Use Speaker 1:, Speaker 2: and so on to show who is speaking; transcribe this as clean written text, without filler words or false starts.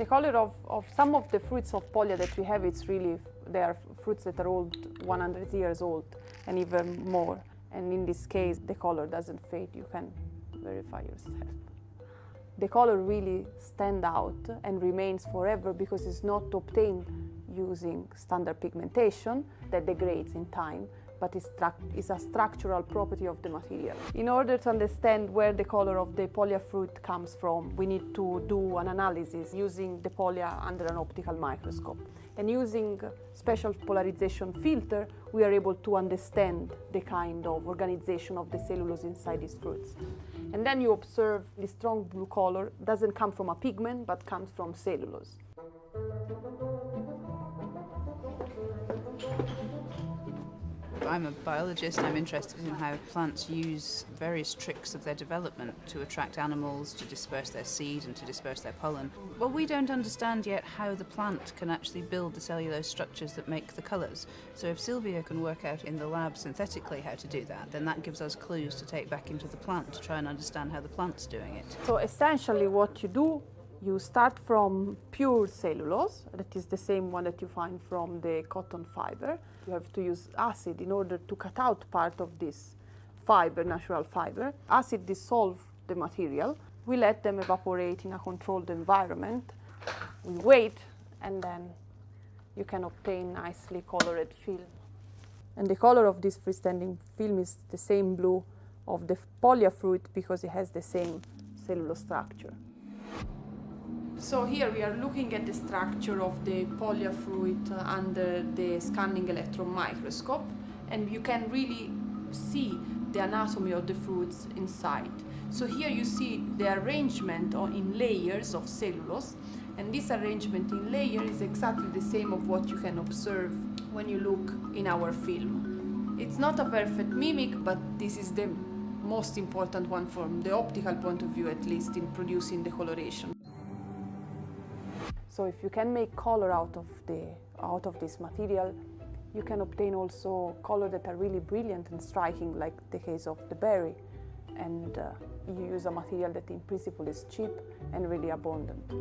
Speaker 1: The color of some of the fruits of Puglia that we have, it's really, they are fruits that are old, 100 years old and even more. And in this case, the color doesn't fade, you can verify yourself. The color really stands out and remains forever because it's not obtained using standard pigmentation that degrades in time, but is a structural property of the material. In order to understand where the color of the Puglia fruit comes from, we need to do an analysis using the Puglia under an optical microscope. And using special polarization filter, we are able to understand the kind of organization of the cellulose inside these fruits. And then you observe the strong blue color doesn't come from a pigment, but comes from cellulose.
Speaker 2: I'm a biologist and I'm interested in how plants use various tricks of their development to attract animals, to disperse their seed and to disperse their pollen. Well, we don't understand yet how the plant can actually build the cellulose structures that make the colours. So if Sylvia can work out in the lab synthetically how to do that, then that gives us clues to take back into the plant to try and understand how the plant's doing it.
Speaker 1: So essentially what you do, you start from pure cellulose, that is the same one that you find from the cotton fiber. You have to use acid in order to cut out part of this fiber, natural fiber. Acid dissolves the material. We let them evaporate in a controlled environment. We wait, and then you can obtain nicely colored film. And the color of this freestanding film is the same blue of the Puglia fruit because it has the same cellulose structure. So here we are looking at the structure of the Puglia fruit under the scanning electron microscope, and you can really see the anatomy of the fruits inside. So here you see the arrangement in layers of cellulose, and this arrangement in layers is exactly the same of what you can observe when you look in our film. It's not a perfect mimic, but this is the most important one from the optical point of view, at least in producing the coloration. So if you can make color out of this material, you can obtain also color that are really brilliant and striking, like the case of the berry. And you use a material that in principle is cheap and really abundant.